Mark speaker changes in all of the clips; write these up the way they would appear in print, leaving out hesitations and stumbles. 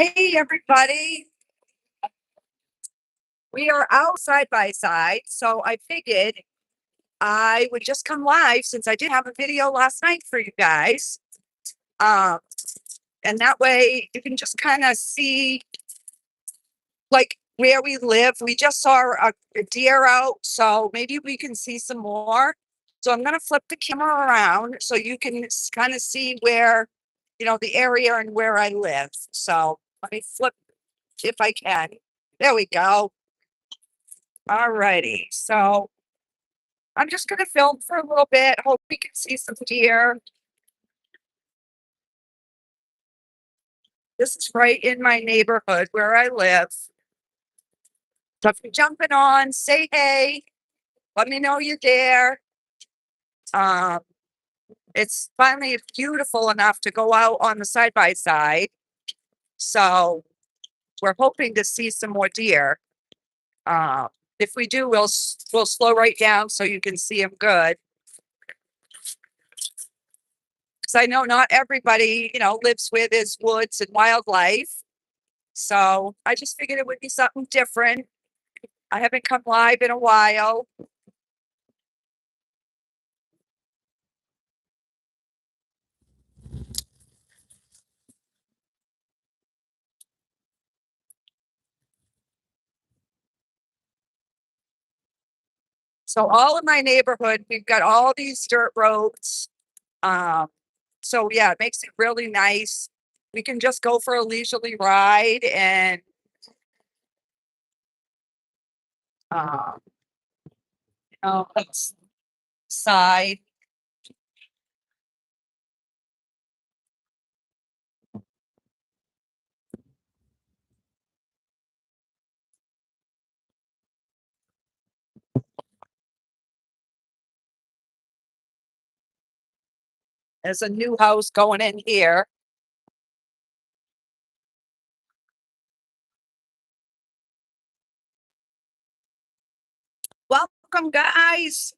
Speaker 1: Hey everybody, we are out side by side, so I figured I would just come live since I did have a video last night for you guys. Um, and that way you can just kind of see like where we live. We just saw a deer out, so maybe we can see some more. So I'm gonna flip the camera around so you can kind of see where, the area and where I live. So let me flip if I can. There we go. All righty. So I'm just going to film for a little bit. Hope we can see some deer. This is right in my neighborhood where I live. So if you're jumping on, say hey. Let me know you're there. Um, it's finally beautiful enough to go out on the side by side. So we're hoping to see some more deer. Um, if we do, we'll slow right down so you can see them good. Because I know not everybody, lives where there's woods and wildlife. So I just figured it would be something different. I haven't come live in a while. So all in my neighborhood, we've got all these dirt roads. Um, so yeah, it makes it really nice. We can just go for a leisurely ride and um, let's side. There's a new house going in here. Welcome, guys.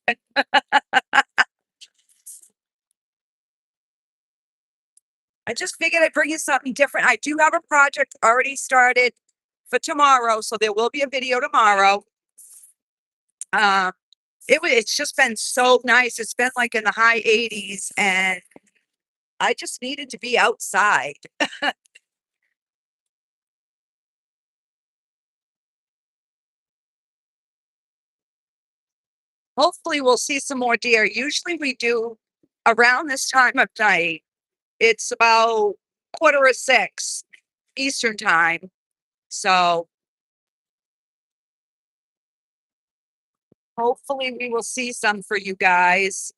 Speaker 1: I just figured I'd bring you something different. I do have a project already started for tomorrow, so there will be a video tomorrow. Um, it's just been so nice. It's been like in the high 80s, and I just needed to be outside. Hopefully, we'll see some more deer. Usually, we do around this time of night. It's about 5:45 Eastern time. So hopefully, we will see some for you guys.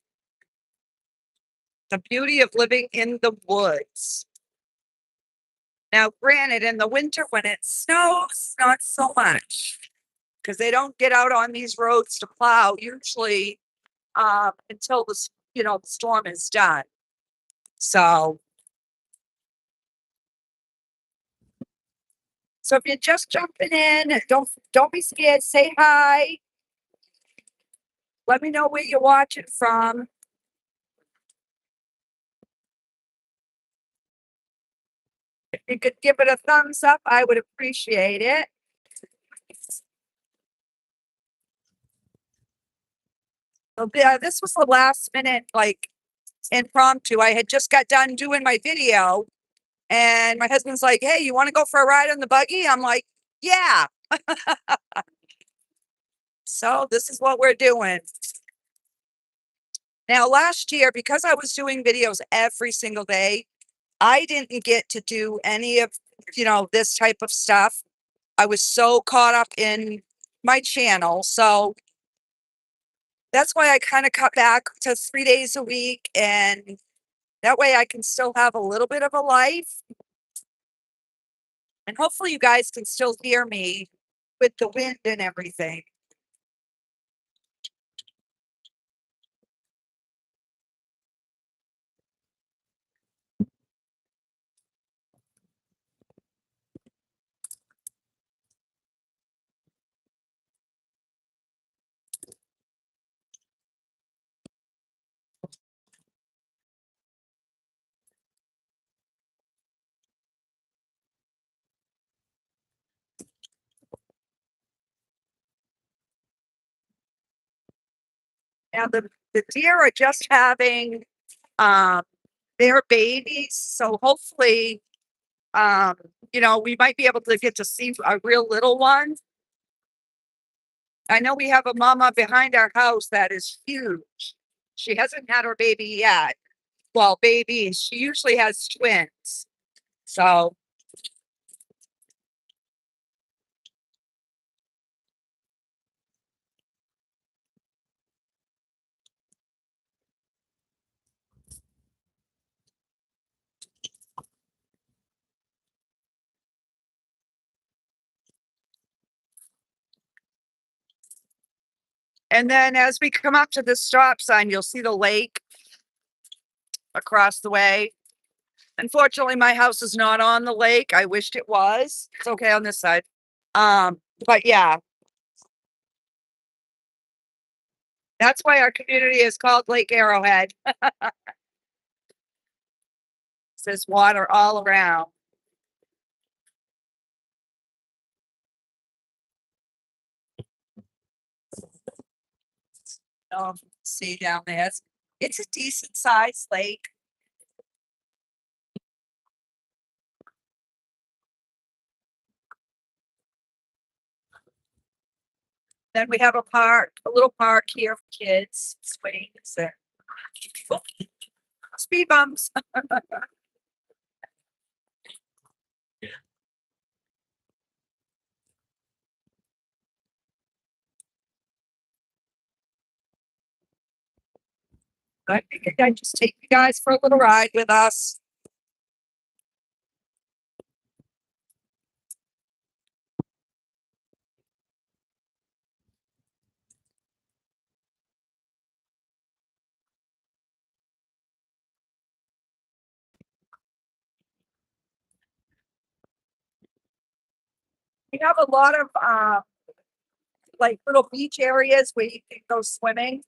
Speaker 1: The beauty of living in the woods. Now, granted, in the winter when it snows, not so much because they don't get out on these roads to plow usually until the storm is done. So, so if you're just jumping in, don't be scared. Say hi. Let me know where you're watching from. If you could give it a thumbs up, I would appreciate it. So, yeah, this was the last minute, like impromptu. I had just got done doing my video, and my husband's like, "Hey, you want to go for a ride on the buggy?" I'm like, "Yeah." So this is what we're doing. Now, last year, because I was doing videos every single day, I didn't get to do any of, this type of stuff. I was so caught up in my channel. So that's why I kind of cut back to 3 days a week. And that way I can still have a little bit of a life. And hopefully you guys can still hear me with the wind and everything. Now the deer are just having um their babies, so hopefully um we might be able to get to see a real little one. I know we have a mama behind our house that is huge. She hasn't had her baby yet. Well, baby, she usually has twins. So, and then as we come up to the stop sign, you'll see the lake across the way. Unfortunately, my house is not on the lake. I wished it was. It's okay on this side. But yeah, that's why our community is called Lake Arrowhead. There's water all around. Oh, see down there. It's a decent sized lake. Then we have a park, a little park here for kids, swings and speed bumps. I figured I'd just take you guys for a little ride with us. We have a lot of like little beach areas where you can go swimming.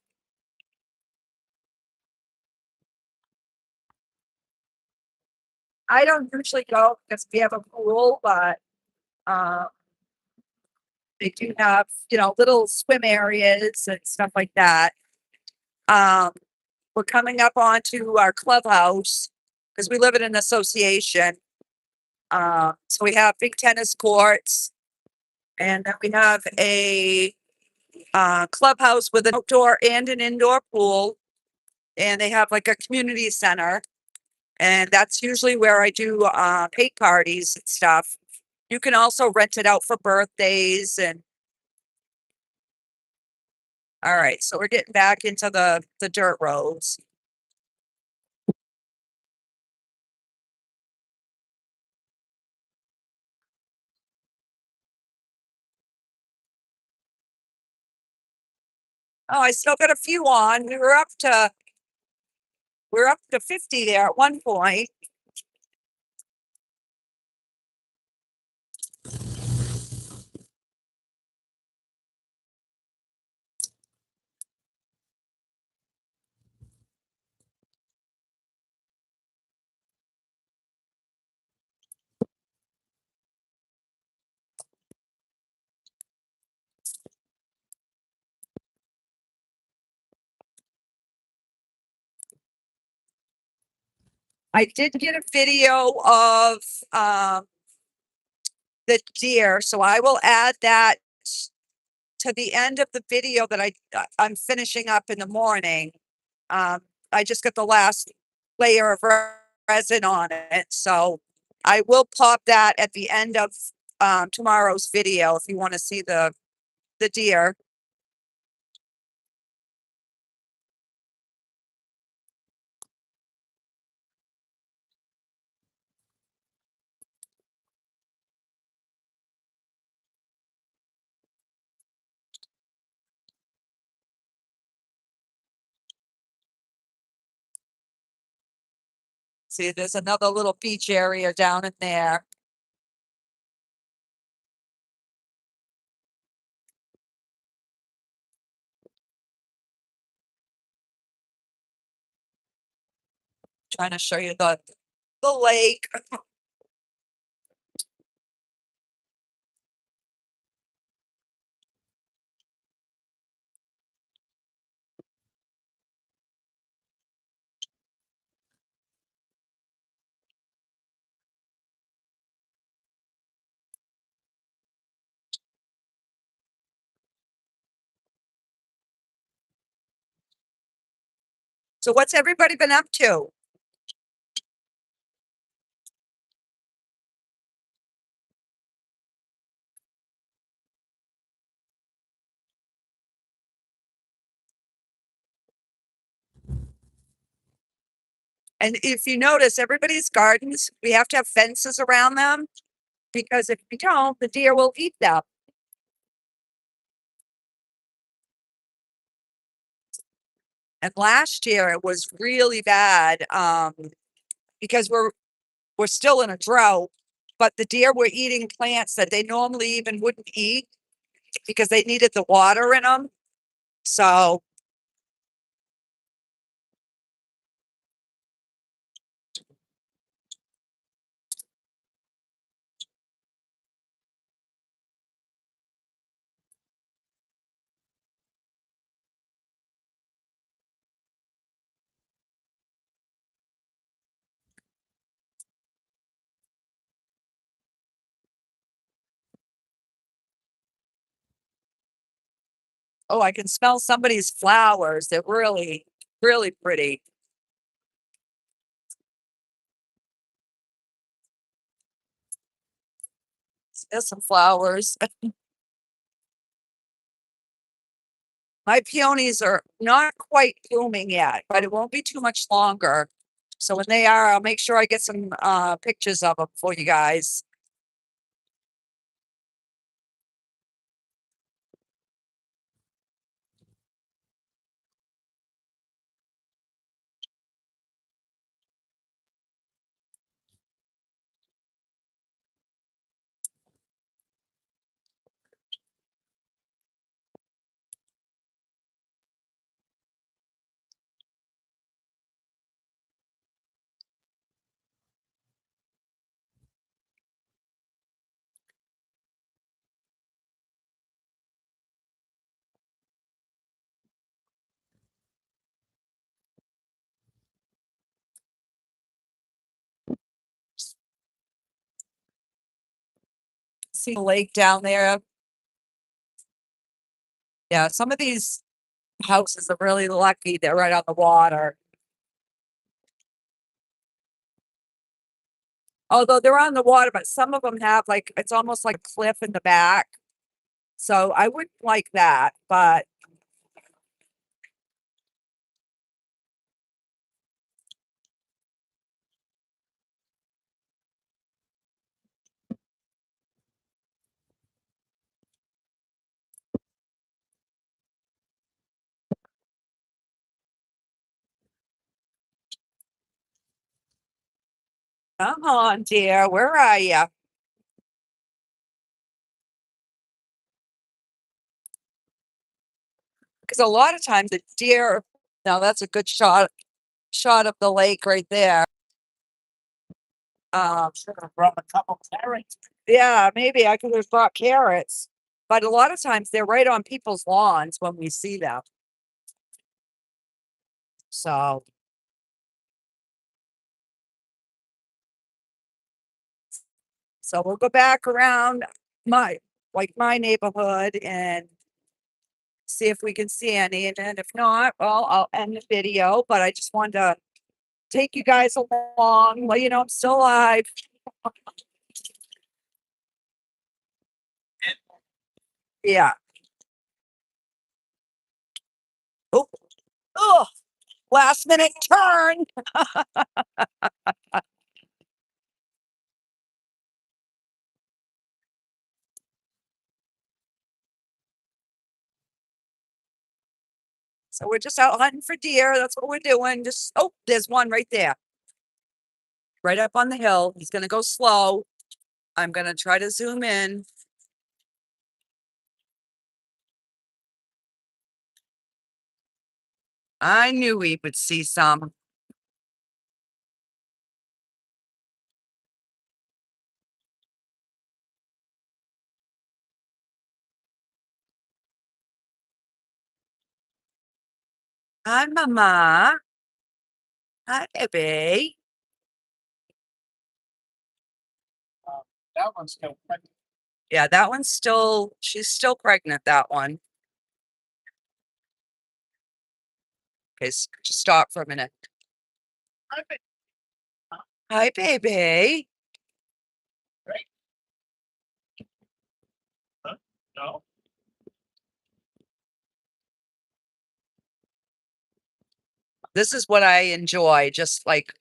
Speaker 1: I don't usually go because we have a pool, but um, they do have, little swim areas and stuff like that. Um, we're coming up onto our clubhouse because we live in an association. So we have big tennis courts, and then we have a clubhouse with an outdoor and an indoor pool, and they have like a community center, and that's usually where I do paint parties and stuff. You can also rent it out for birthdays and all right, so we're getting back into the dirt roads. Oh, I still got a few on. We're up to 50 there at one point. I did get a video of um the deer, so I will add that to the end of the video that I'm finishing up in the morning. Um, I just got the last layer of resin on it, so I will pop that at the end of tomorrow's video if you want to see the deer. See, there's another little beach area down in there. Trying to show you the lake. So what's everybody been up to? And if you notice, everybody's gardens, we have to have fences around them because if we don't, the deer will eat them. And last year it was really bad because we're still in a drought, but the deer were eating plants that they normally even wouldn't eat because they needed the water in them. So, oh, I can smell somebody's flowers. They're really, really pretty. There's some flowers. My peonies are not quite blooming yet, but it won't be too much longer. So when they are, I'll make sure I get some pictures of them for you guys. See the lake down there. Yeah, some of these houses are really lucky. They're right on the water. Although they're on the water, but some of them have like, it's almost like a cliff in the back. So I wouldn't like that, but come on, dear. Where are you? Because a lot of times the deer, now that's a good shot of the lake right there.
Speaker 2: Should have brought a couple carrots.
Speaker 1: Yeah, maybe I could have brought carrots. But a lot of times they're right on people's lawns when we see them. So we'll go back around my neighborhood and see if we can see any. And then if not, well, I'll end the video. But I just wanted to take you guys along, let you know I'm still alive. Yeah. Oh, oh, last minute turn. So we're just out hunting for deer. That's what we're doing. Just, oh, there's one right there. Right up on the hill. He's going to go slow. I'm going to try to zoom in. I knew we would see some. Hi, Mama. Hi, baby.
Speaker 2: That one's still pregnant.
Speaker 1: Yeah, that one's still, she's still pregnant, that one. Okay, just stop for a minute. Hi, baby.
Speaker 2: Right. Huh? No.
Speaker 1: This is what I enjoy, just like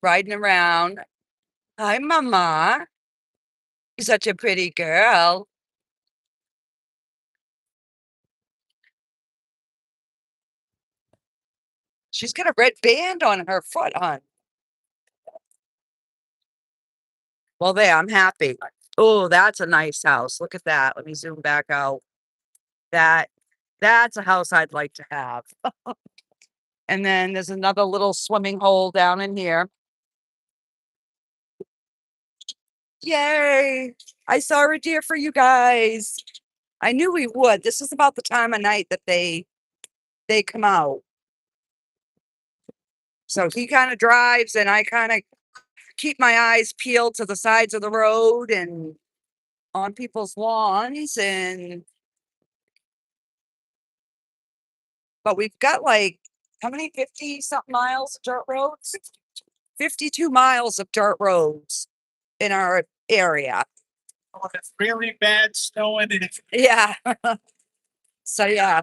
Speaker 1: riding around. Hi, Mama. You're such a pretty girl. She's got a red band on her foot, hon. Well, there, I'm happy. Oh, that's a nice house. Look at that. Let me zoom back out. That's a house I'd like to have. And then there's another little swimming hole down in here. Yay! I saw a deer for you guys. I knew we would. This is about the time of night that they come out. So he kind of drives and I kind of keep my eyes peeled to the sides of the road and on people's lawns. And but we've got like how many 50 something miles of dirt roads? 52 miles of dirt roads in our area.
Speaker 2: Oh, it's really bad snowing and it's
Speaker 1: Yeah. So yeah.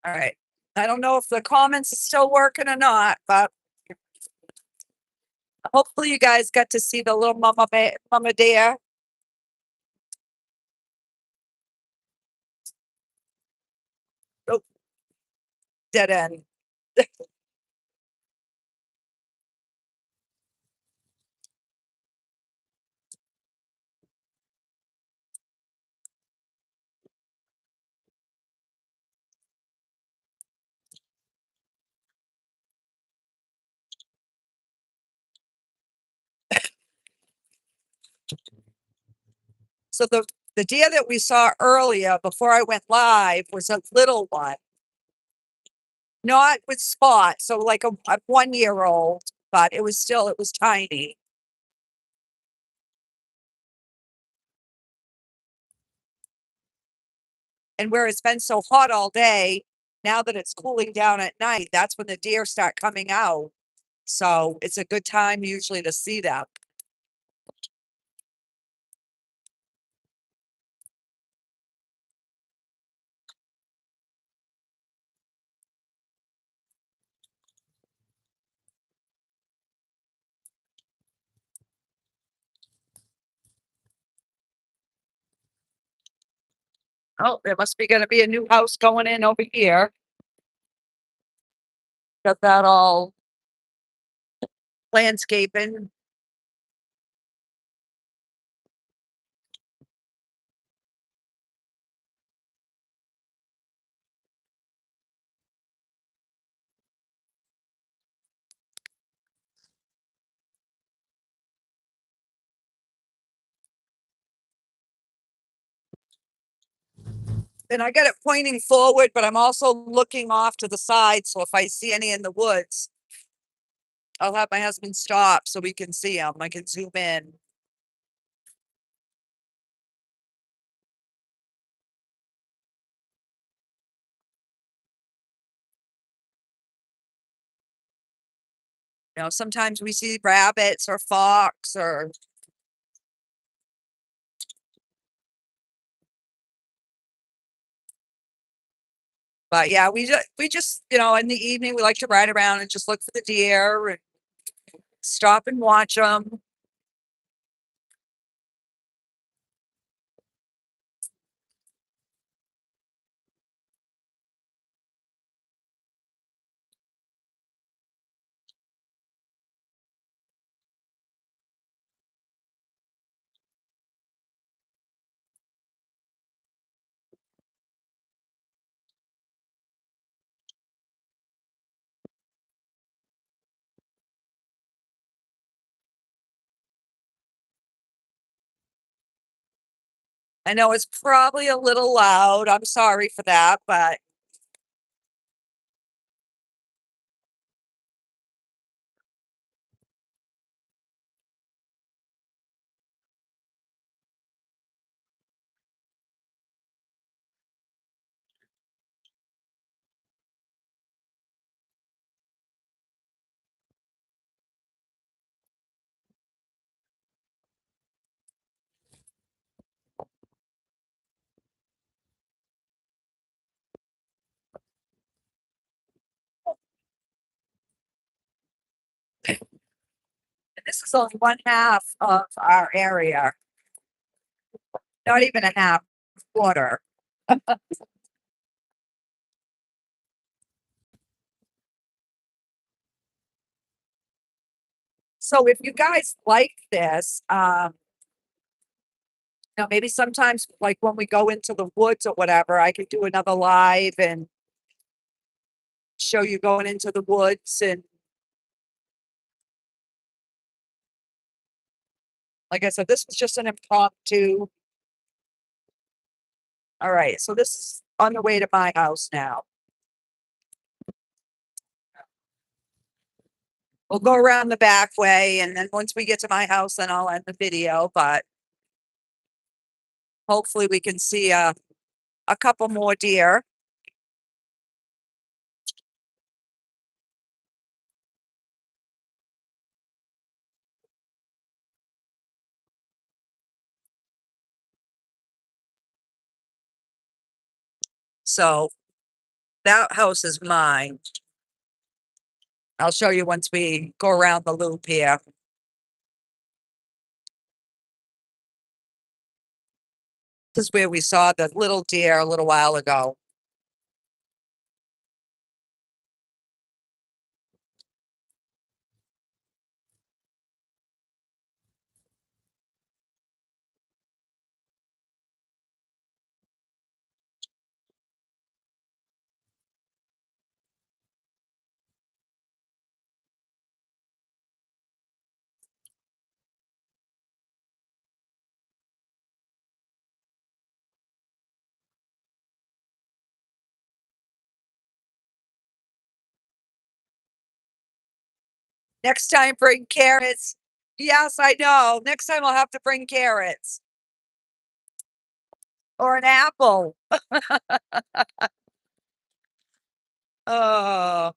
Speaker 1: All right. I don't know if the comments is still working or not, but hopefully you guys got to see the little mama deer. Oh, dead end. So the deer that we saw earlier before I went live was a little one, not with spots, so like a 1 year old, but it was tiny. And where it's been so hot all day, now that it's cooling down at night, that's when the deer start coming out. So it's a good time usually to see them. Oh, there must be going to be a new house going in over here. Got that all landscaping. And I got it pointing forward, but I'm also looking off to the side. So if I see any in the woods, I'll have my husband stop so we can see them. I can zoom in. You know, sometimes we see rabbits or fox or. But yeah, we just you know in the evening we like to ride around and just look for the deer and stop and watch them. I know it's probably a little loud. I'm sorry for that, but this is only one half of our area. Not even a half, quarter. So if you guys like this, maybe sometimes like when we go into the woods or whatever, I could do another live and show you going into the woods. And like I said, this was just an impromptu. All right, so this is on the way to my house now. We'll go around the back way, and then once we get to my house, then I'll end the video, but hopefully we can see a couple more deer. So that house is mine. I'll show you once we go around the loop here. This is where we saw the little deer a little while ago. Next time, bring carrots. Yes, I know. Next time I'll have to bring carrots. Or an apple. Oh,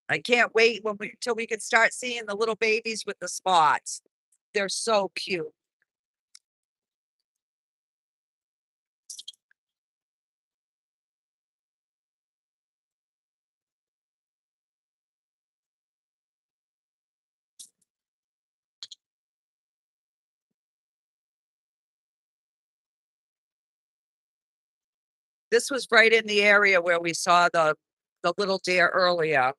Speaker 1: I can't wait till we can start seeing the little babies with the spots. They're so cute. This was right in the area where we saw the little deer earlier.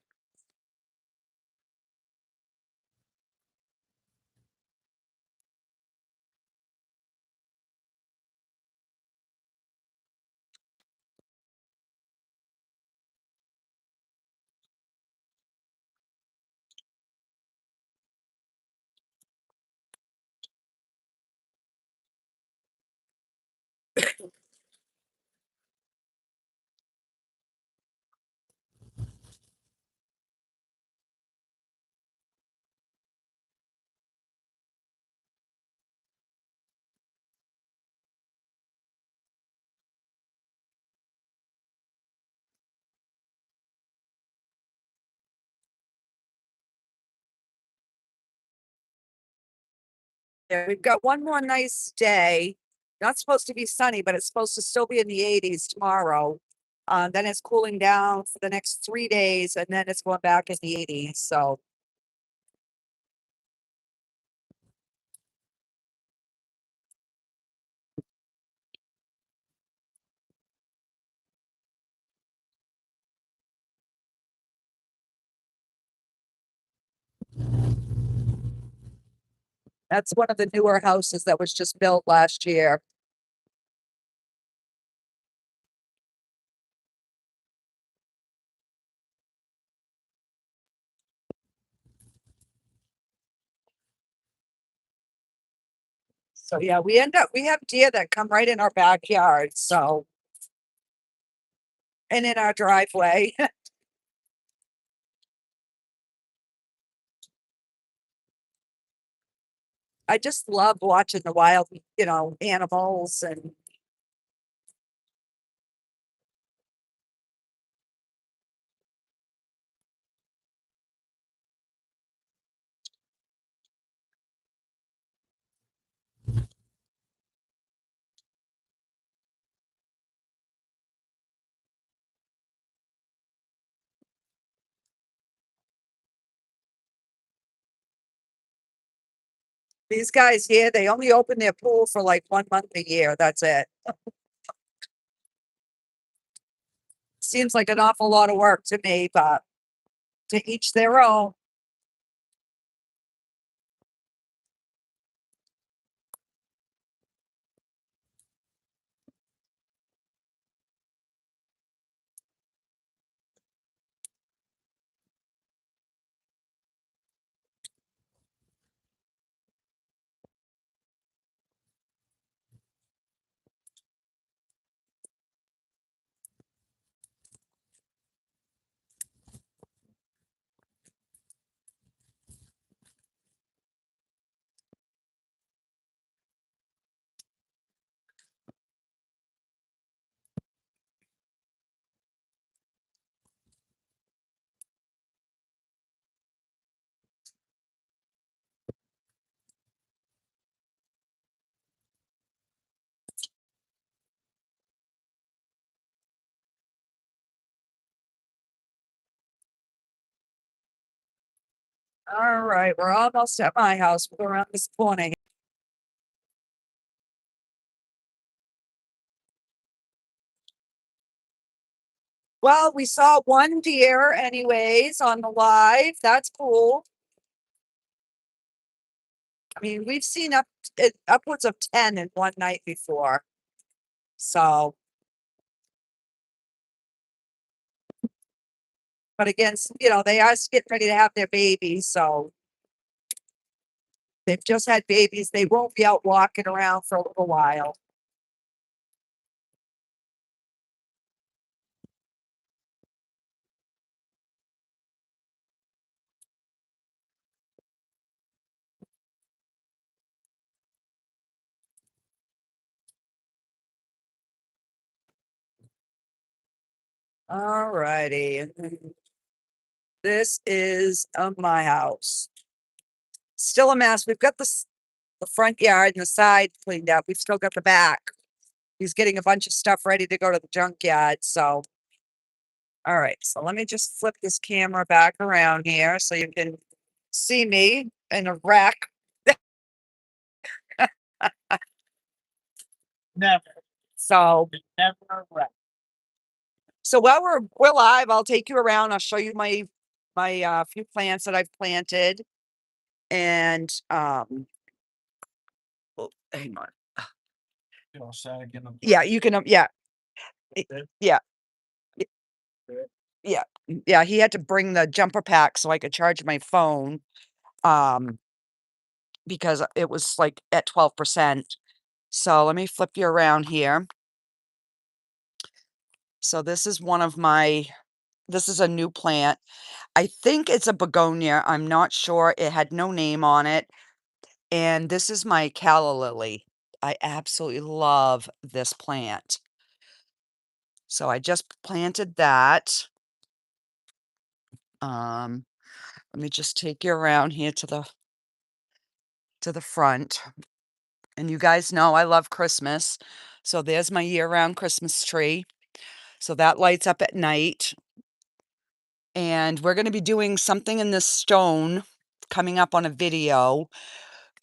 Speaker 1: Yeah, we've got one more nice day. Not supposed to be sunny, but it's supposed to still be in the 80s tomorrow. Then it's cooling down for the next 3 days, and then it's going back in the 80s. So that's one of the newer houses that was just built last year. So yeah, we have deer that come right in our backyard, so and in our driveway. I just love watching the wild, animals and these guys here, they only open their pool for like 1 month a year. That's it. Seems like an awful lot of work to me, but to each their own. All right, we're almost at my house. We're around this corner. Well, we saw one deer anyways on the live. That's cool. I mean, we've seen upwards of 10 in one night before. So, but again, they are getting ready to have their babies. So they've just had babies. They won't be out walking around for a little while. All righty. This is my house. Still a mess. We've got the front yard and the side cleaned up. We've still got the back. He's getting a bunch of stuff ready to go to the junkyard. So, all right. So let me just flip this camera back around here so you can see me in a wreck.
Speaker 2: Never,
Speaker 1: So,
Speaker 2: never right.
Speaker 1: so while we're live, I'll take you around. I'll show you my few plants that I've planted, and oh, hang on.
Speaker 2: You know, so again,
Speaker 1: Yeah, you can. Yeah, yeah, yeah, yeah. He had to bring the jumper pack so I could charge my phone. Um, because it was like at 12%. So let me flip you around here. So this is a new plant. I think it's a begonia. I'm not sure. It had no name on it. And this is my calla lily. I absolutely love this plant. So I just planted that. Let me just take you around here to the front. And you guys know I love Christmas. So there's my year-round Christmas tree. So that lights up at night. And we're going to be doing something in this stone coming up on a video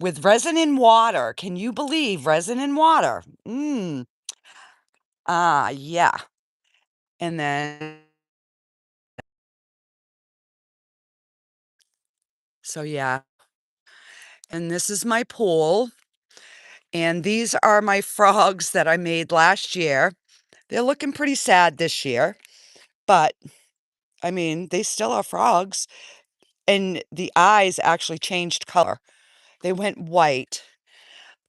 Speaker 1: with resin and water. Can you believe resin and water? Yeah. And then, so yeah. And this is my pool. And these are my frogs that I made last year. They're looking pretty sad this year, but I mean, they still are frogs. And the eyes actually changed color. They went white.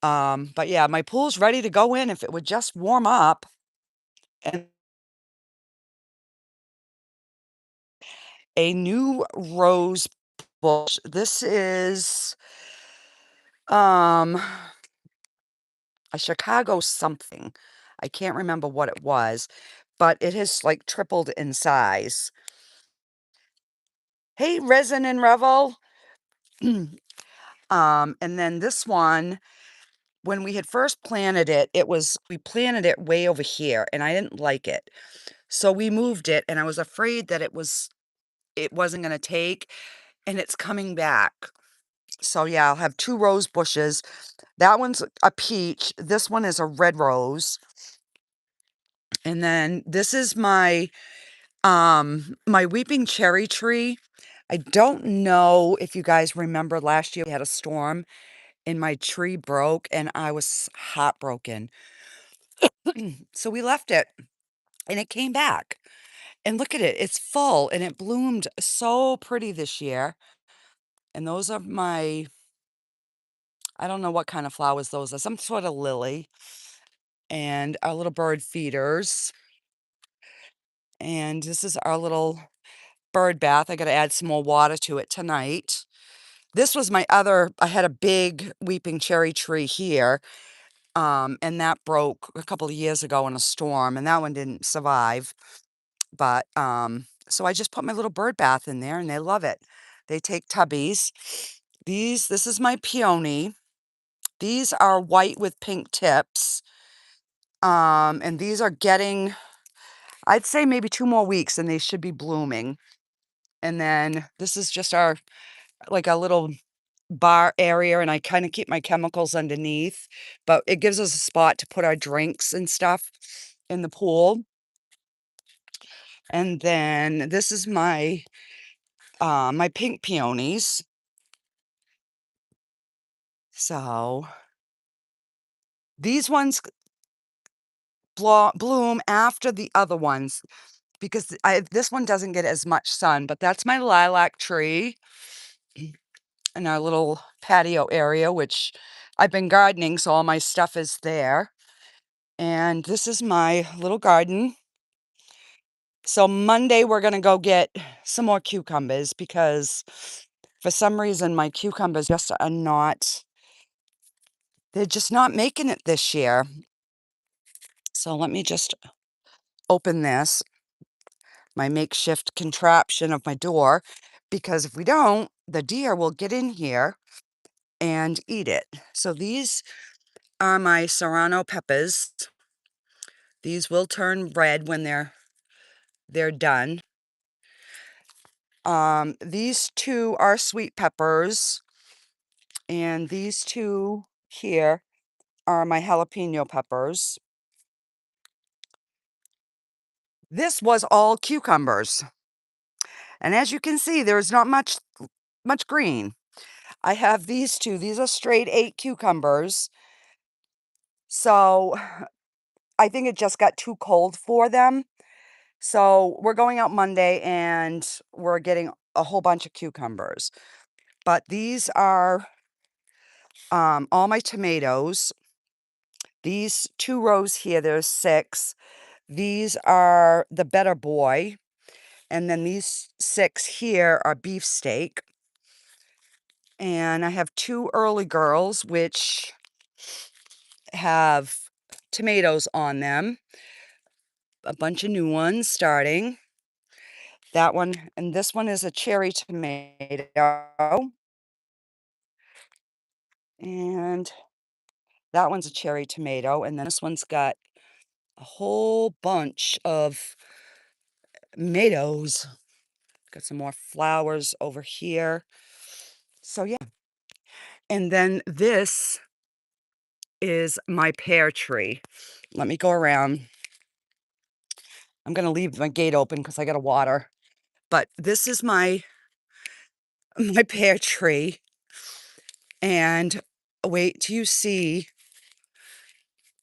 Speaker 3: But yeah, my pool's ready to go in if it would just warm up. And a new rose bush. This is a Chicago something. I can't remember what it was, but it has like tripled in size. Hey, Resin and Revel. And then this one, when we had first planted it, we planted it way over here and I didn't like it. So we moved it and I was afraid that it wasn't going to take, and it's coming back. So yeah, I'll have two rose bushes. That one's a peach. This one is a red rose. And then this is my weeping cherry tree. I don't know if you guys remember last year we had a storm and my tree broke and I was heartbroken. So we left it and it came back. And look at it, it's full and it bloomed so pretty this year. And those are I don't know what kind of flowers those are, some sort of lily. And our little bird feeders. And this is our little bird bath. I got to add some more water to it tonight. This was I had a big weeping cherry tree here. And that broke a couple of years ago in a storm, and that one didn't survive. But, so I just put my little bird bath in there and they love it. They take tubbies. This is my peony. These are white with pink tips. And these are getting, I'd say maybe 2 more weeks and they should be blooming. And then this is just like a little bar area, and I kind of keep my chemicals underneath, but it gives us a spot to put our drinks and stuff in the pool. And then this is my pink peonies. So these ones bloom after the other ones because this one doesn't get as much sun, but that's my lilac tree in our little patio area, which I've been gardening, so all my stuff is there. And this is my little garden. So Monday we're gonna go get some more cucumbers because for some reason my cucumbers just are not, they're just not making it this year. So let me just open this, my makeshift contraption of my door, because if we don't, the deer will get in here and eat it. So these are my serrano peppers. These will turn red when they're done. These two are sweet peppers, and these two here are my jalapeno peppers. This was all cucumbers. And as you can see, there's not much green. I have these two. These are straight 8 cucumbers. So I think it just got too cold for them. So we're going out Monday and we're getting a whole bunch of cucumbers. But these are all my tomatoes. These 2 rows here, there's 6. These are the Better Boy. And then these 6 here are beefsteak. And I have 2 early girls, which have tomatoes on them. A bunch of new ones starting. That one, and this one is a cherry tomato. And that one's a cherry tomato. And then this one's got a whole bunch of tomatoes. Got some more flowers over here. So yeah. And then this is my pear tree. Let me go around. I'm going to leave my gate open because I got to water. But this is my pear tree. And wait till you see,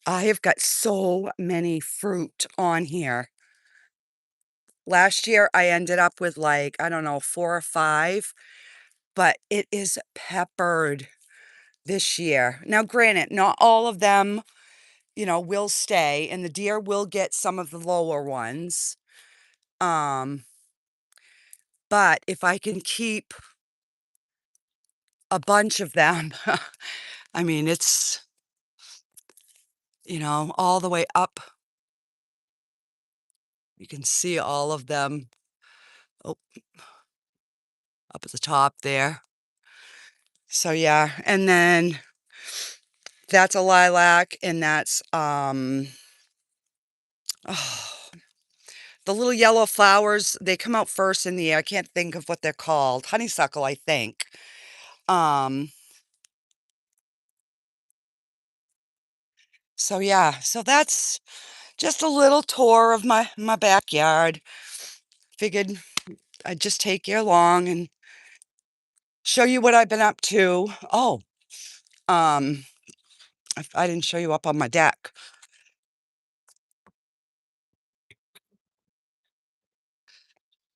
Speaker 3: I have got so many fruit on here. Last year, I ended up with like, I don't know, 4 or 5, but it is peppered. this year. Now, granted, not all of them, will stay, and the deer will get some of the lower ones. But if I can keep a bunch of them, I mean, it's, all the way up. You can see all of them. Oh, up at the top there. So yeah, and then that's a lilac, and that's oh, the little yellow flowers, they come out first in the year. I can't think of what they're called. Honeysuckle, I think. So yeah, so that's just a little tour of my backyard. Figured I'd just take you along and show you what I've been up to. Oh, I didn't show you up on my deck.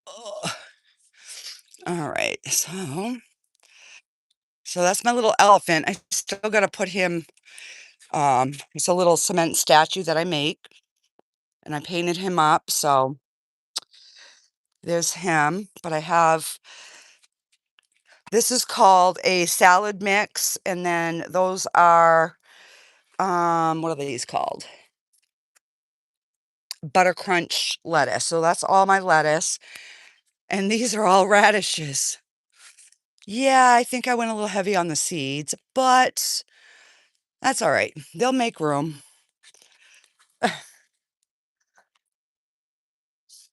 Speaker 3: Ugh. All right, so that's my little elephant. I still got to put him. It's a little cement statue that I make, and I painted him up. So there's him. But I have, this is called a salad mix, and then those are, what are these called? Butter crunch lettuce. So that's all my lettuce, and these are all radishes. Yeah, I think I went a little heavy on the seeds, but that's all right. They'll make room.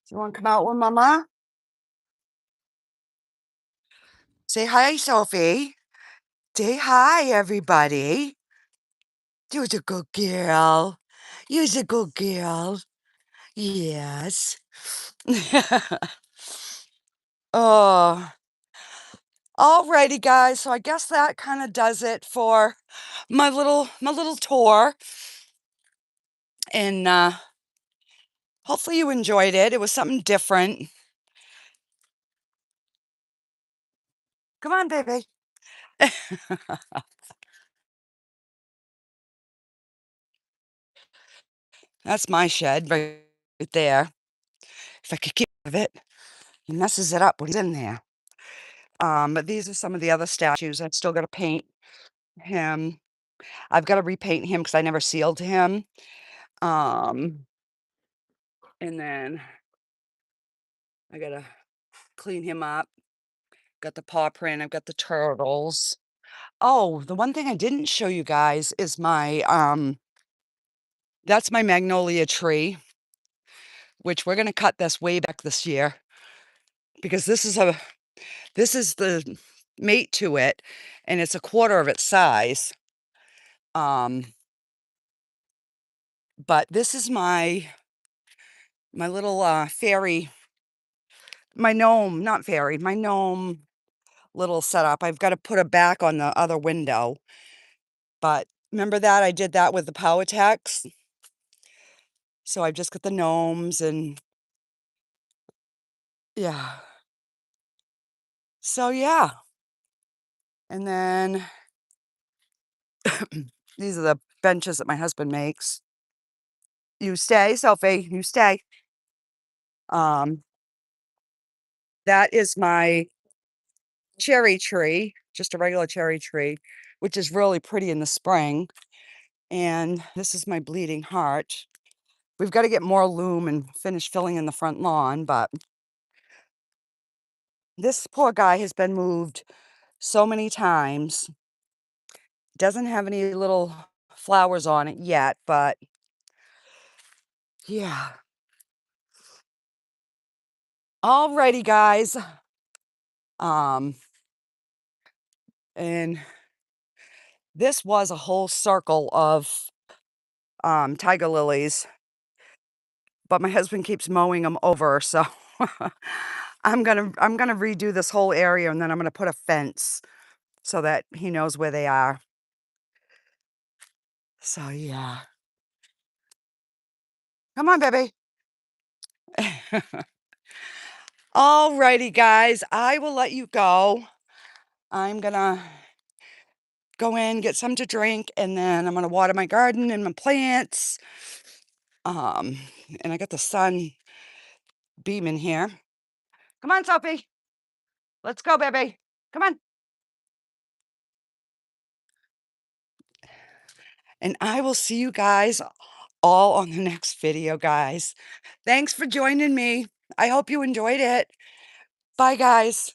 Speaker 3: You want to come out with Mama? Say hi, Sophie. Say hi, everybody. You're a good girl. You're a good girl. Yes. Oh, alrighty, guys. So I guess that kind of does it for my little tour. And hopefully you enjoyed it. It was something different. Come on, baby. That's my shed right there. If I could keep of it, he messes it up when he's in there. But these are some of the other statues. I've still got to paint him. I've got to repaint him because I never sealed him. Um, and then I got to clean him up. Got the paw print. I've got the turtles. Oh, the one thing I didn't show you guys is that's my magnolia tree, which we're going to cut this way back this year because this is the mate to it, and it's a quarter of its size. But this is my little fairy, my gnome, not fairy, my gnome little setup. I've got to put a back on the other window. But remember that I did that with the Powertex? So I've just got the gnomes and yeah. So yeah. And then these are the benches that my husband makes. You stay, Sophie, you stay. That is my cherry tree, just a regular cherry tree, which is really pretty in the spring. And this is my bleeding heart. We've got to get more loom and finish filling in the front lawn, but this poor guy has been moved so many times. Doesn't have any little flowers on it yet, but yeah. Alrighty, guys. And this was a whole circle of tiger lilies, but my husband keeps mowing them over, so I'm gonna redo this whole area, and then I'm gonna put a fence so that he knows where they are. So yeah. Come on, baby. Alrighty, guys. I will let you go. I'm gonna go in, get some to drink, and then I'm gonna water my garden and my plants. And I got the sun beaming here. Come on, Sophie. Let's go, baby. Come on. And I will see you guys all on the next video, guys. Thanks for joining me. I hope you enjoyed it. Bye, guys.